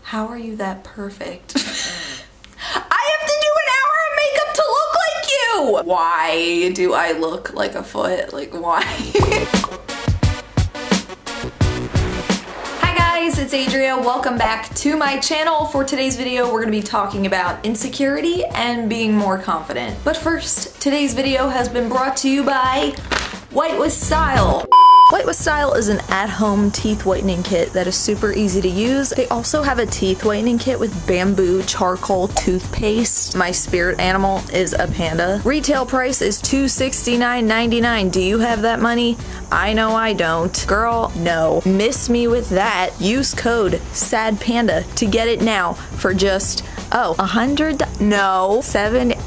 How are you that perfect? I have to do an hour of makeup to look like you! Why do I look like a foot? Like, why? Hi guys, it's Adria. Welcome back to my channel. For today's video, we're gonna be talking about insecurity and being more confident. But first, today's video has been brought to you by White with Style. White with Style is an at-home teeth whitening kit that is super easy to use. They also have a teeth whitening kit with bamboo charcoal toothpaste. My spirit animal is a panda. Retail price is $269.99. Do you have that money? I know I don't. Girl, no. Miss me with that. Use code SADPANDA to get it now for just $100? No.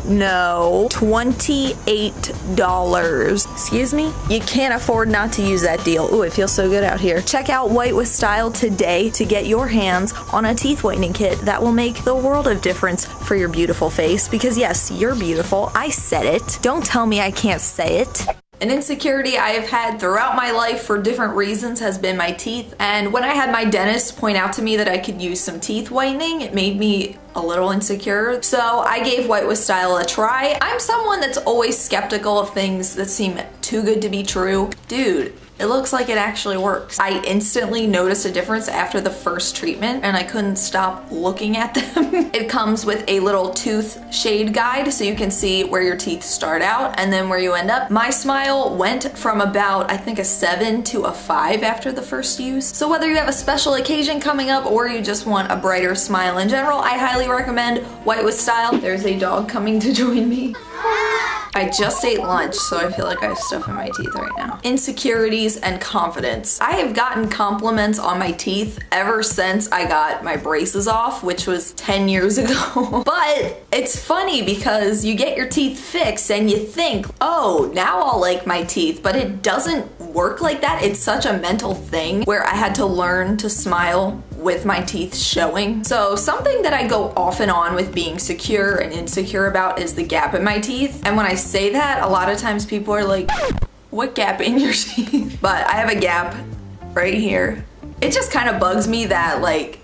No. $28. Excuse me? You can't afford not to use that deal. Ooh, it feels so good out here. Check out White with Style today to get your hands on a teeth whitening kit that will make the world of difference for your beautiful face. Because yes, you're beautiful. I said it. Don't tell me I can't say it. An insecurity I have had throughout my life for different reasons has been my teeth. And when I had my dentist point out to me that I could use some teeth whitening, it made me a little insecure. So I gave White with Style a try. I'm someone that's always skeptical of things that seem too good to be true. Dude, it looks like it actually works. I instantly noticed a difference after the first treatment and I couldn't stop looking at them. It comes with a little tooth shade guide so you can see where your teeth start out and then where you end up. My smile went from about, I think, a 7 to a 5 after the first use. So whether you have a special occasion coming up or you just want a brighter smile in general, I highly recommend White with Style. There's a dog coming to join me. I just ate lunch, so I feel like I have stuff in my teeth right now. Insecurities and confidence. I have gotten compliments on my teeth ever since I got my braces off, which was 10 years ago. But it's funny because you get your teeth fixed and you think, oh, now I'll like my teeth, but it doesn't work like that. It's such a mental thing where I had to learn to smile with my teeth showing. So something that I go off and on with being secure and insecure about is the gap in my teeth. And when I say that, a lot of times people are like, what gap in your teeth? But I have a gap right here. It just kind of bugs me that, like,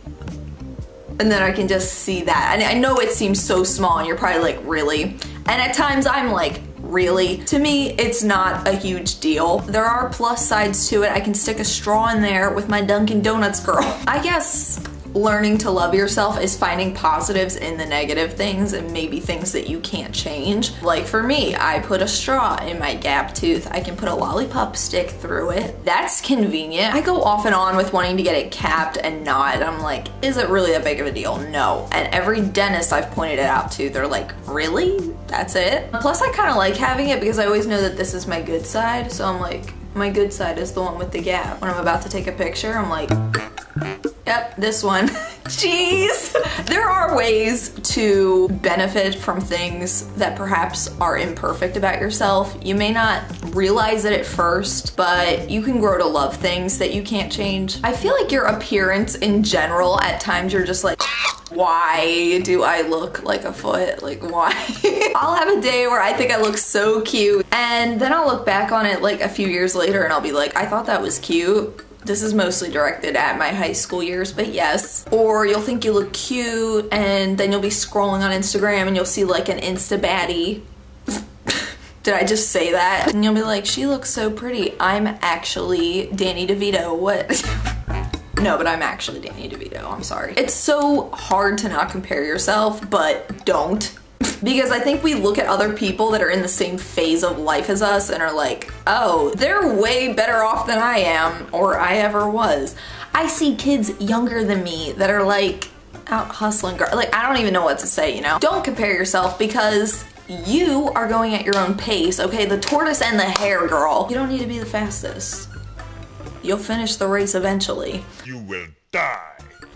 and then I can just see that. And I know it seems so small and you're probably like, really? And at times I'm like, really? To me, it's not a huge deal. There are plus sides to it. I can stick a straw in there with my Dunkin' Donuts girl. I guess learning to love yourself is finding positives in the negative things and maybe things that you can't change. Like for me, I put a straw in my gap tooth. I can put a lollipop stick through it. That's convenient. I go off and on with wanting to get it capped and not. I'm like, is it really that big of a deal? No. And every dentist I've pointed it out to, they're like, really? That's it? Plus I kind of like having it because I always know that this is my good side. So I'm like, my good side is the one with the gap. When I'm about to take a picture, I'm like, yep, this one. Jeez. There are ways to benefit from things that perhaps are imperfect about yourself. You may not realize it at first, but you can grow to love things that you can't change. I feel like your appearance in general, at times you're just like, why do I look like a foot? Like, why? I'll have a day where I think I look so cute, and then I'll look back on it like a few years later and I'll be like, I thought that was cute. This is mostly directed at my high school years, but yes. Or you'll think you look cute and then you'll be scrolling on Instagram and you'll see like an Insta baddie. Did I just say that? And you'll be like, she looks so pretty. I'm actually Danny DeVito. What? No, but I'm actually Danny DeVito. I'm sorry. It's so hard to not compare yourself, but don't. Because I think we look at other people that are in the same phase of life as us and are like, oh, they're way better off than I am, or I ever was. I see kids younger than me that are like out hustling, like I don't even know what to say, you know? Don't compare yourself because you are going at your own pace, okay? The tortoise and the hare, girl. You don't need to be the fastest. You'll finish the race eventually. You will die.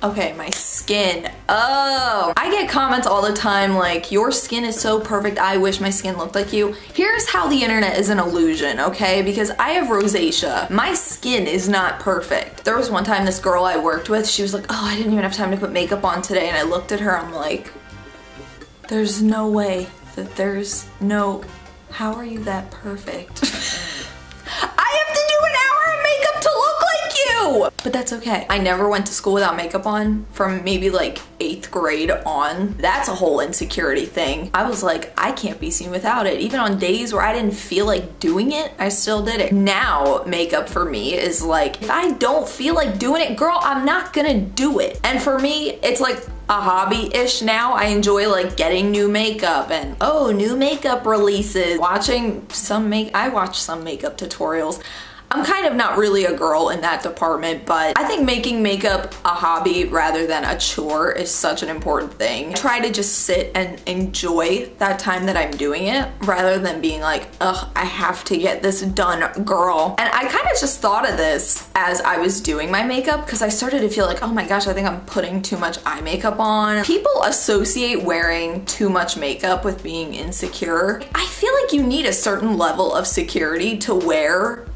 Okay, my skin. Oh, I get comments all the time like, your skin is so perfect, I wish my skin looked like you. Here's how the internet is an illusion, okay? Because I have rosacea. My skin is not perfect. There was one time this girl I worked with, she was like, oh, I didn't even have time to put makeup on today. And I looked at her, I'm like, there's no way that there's no, how are you that perfect? I have to do an hour of makeup to look like you! do. But that's okay. I never went to school without makeup on from maybe like 8th grade on. That's a whole insecurity thing. I was like, I can't be seen without it. Even on days where I didn't feel like doing it, I still did it. Now, makeup for me is like, if I don't feel like doing it, girl, I'm not gonna do it. And for me, it's like a hobby-ish now. I enjoy like getting new makeup and new makeup releases. I watch some makeup tutorials. I'm kind of not really a girl in that department, but I think making makeup a hobby rather than a chore is such an important thing. I try to just sit and enjoy that time that I'm doing it rather than being like, ugh, I have to get this done, girl. And I kind of just thought of this as I was doing my makeup because I started to feel like, oh my gosh, I think I'm putting too much eye makeup on. People associate wearing too much makeup with being insecure. I feel like you need a certain level of security to wear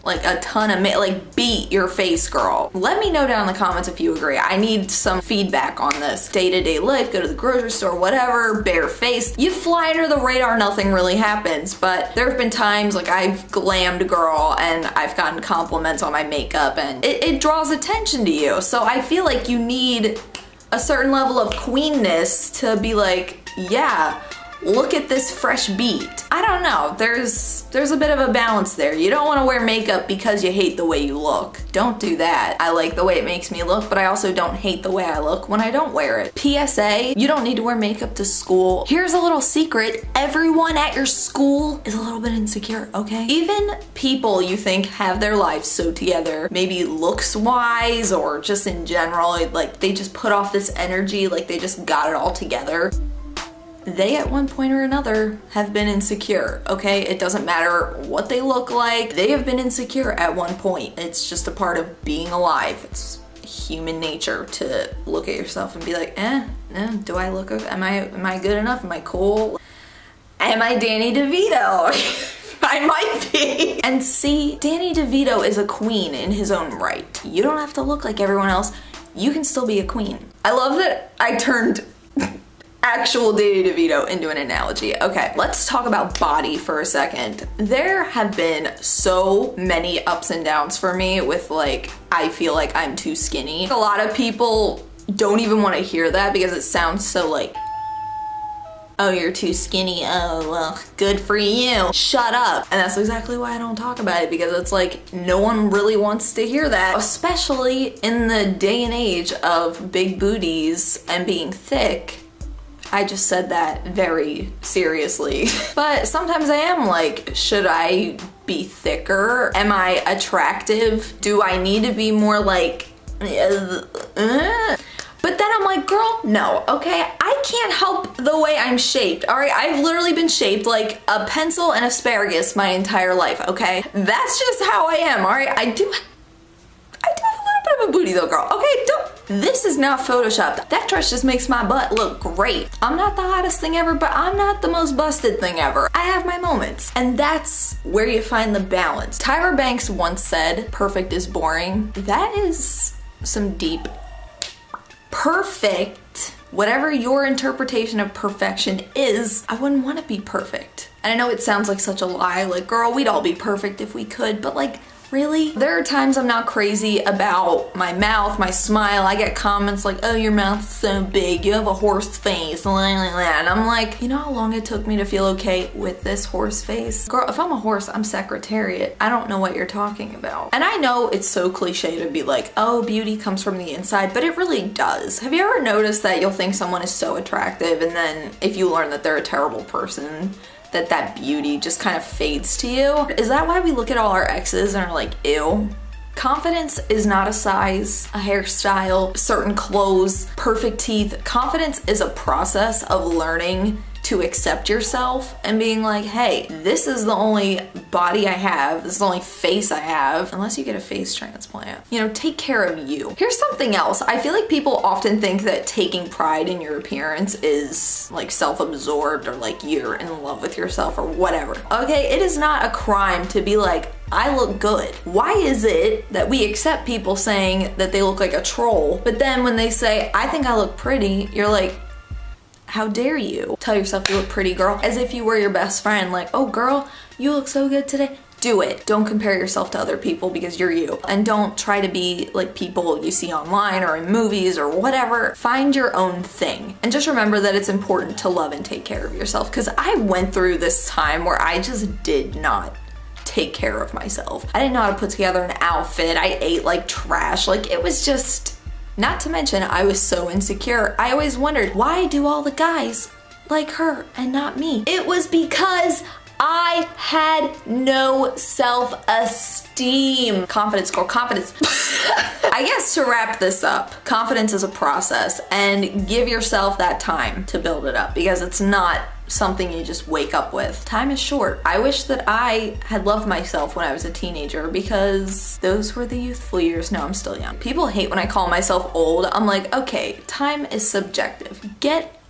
like a ton of like beat your face, girl. Let me know down in the comments if you agree. I need some feedback on this. Day-to-day life, go to the grocery store, whatever, bare face. You fly under the radar, nothing really happens. But there have been times like I've glammed, girl, and I've gotten compliments on my makeup and it draws attention to you. So I feel like you need a certain level of queenness to be like, yeah, look at this fresh beat. I don't know, there's a bit of a balance there. You don't want to wear makeup because you hate the way you look. Don't do that. I like the way it makes me look, but I also don't hate the way I look when I don't wear it. PSA, you don't need to wear makeup to school. Here's a little secret. Everyone at your school is a little bit insecure, okay? Even people you think have their lives so together, maybe looks wise or just in general, like they just put off this energy like they just got it all together. They at one point or another have been insecure, okay? It doesn't matter what they look like. They have been insecure at one point. It's just a part of being alive. It's human nature to look at yourself and be like, do I look okay? Am I good enough? Am I cool? Am I Danny DeVito? I might be. And see, Danny DeVito is a queen in his own right. You don't have to look like everyone else. You can still be a queen. I love that I turned actual Danny DeVito into an analogy. Okay, let's talk about body for a second. There have been so many ups and downs for me with like, I feel like I'm too skinny. A lot of people don't even want to hear that because it sounds so like, oh, you're too skinny, oh, well, good for you. Shut up. And that's exactly why I don't talk about it, because it's like, no one really wants to hear that, especially in the day and age of big booties and being thick. I just said that very seriously. But sometimes I am like, should I be thicker? Am I attractive? Do I need to be more like, But then I'm like, girl, no, okay? I can't help the way I'm shaped, all right? I've literally been shaped like a pencil and asparagus my entire life, okay? That's just how I am, all right? I do have a little bit of a booty though, girl, okay? This is not photoshopped. That dress just makes my butt look great. I'm not the hottest thing ever, but I'm not the most busted thing ever. I have my moments. And that's where you find the balance. Tyra Banks once said, perfect is boring. That is some deep. Perfect, whatever your interpretation of perfection is, I wouldn't want to be perfect. And I know it sounds like such a lie, like, girl, we'd all be perfect if we could, but like, really? There are times I'm not crazy about my mouth, my smile. I get comments like, oh, your mouth's so big, you have a horse face, and I'm like, you know how long it took me to feel okay with this horse face? Girl, if I'm a horse, I'm Secretariat. I don't know what you're talking about. And I know it's so cliche to be like, oh, beauty comes from the inside, but it really does. Have you ever noticed that you'll think someone is so attractive and then if you learn that they're a terrible person, that beauty just kind of fades to you? Is that why we look at all our exes and are like, ew? Confidence is not a size, a hairstyle, certain clothes, perfect teeth. Confidence is a process of learning to accept yourself and being like, hey, this is the only body I have, this is the only face I have, unless you get a face transplant. You know, take care of you. Here's something else. I feel like people often think that taking pride in your appearance is like self-absorbed or like you're in love with yourself or whatever. Okay, it is not a crime to be like, I look good. Why is it that we accept people saying that they look like a troll, but then when they say, I think I look pretty, you're like, how dare you tell yourself you look pretty, girl? As if you were your best friend, like, oh girl, you look so good today. do it. Don't compare yourself to other people because you're you. And don't try to be like people you see online or in movies or whatever. Find your own thing. And just remember that it's important to love and take care of yourself, because I went through this time where I just did not take care of myself. I didn't know how to put together an outfit. I ate like trash. Like, it was just, not to mention I was so insecure. I always wondered, why do all the guys like her and not me? It was because I had no self-esteem. Confidence, girl, confidence. I guess to wrap this up, confidence is a process, and give yourself that time to build it up, because it's not something you just wake up with. Time is short. I wish that I had loved myself when I was a teenager, because those were the youthful years. No, I'm still young. People hate when I call myself old. I'm like, okay, time is subjective. Get.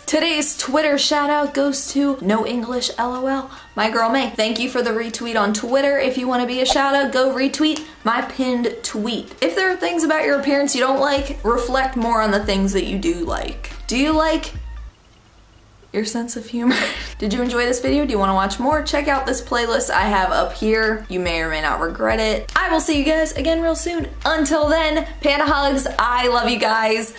Today's Twitter shout out goes to No English LOL, my girl May. Thank you for the retweet on Twitter. If you want to be a shout out, go retweet my pinned tweet. If there are things about your appearance you don't like, reflect more on the things that you do like. Do you like your sense of humor? Did you enjoy this video? Do you want to watch more? Check out this playlist I have up here. You may or may not regret it. I will see you guys again real soon. Until then, panda hugs. I love you guys.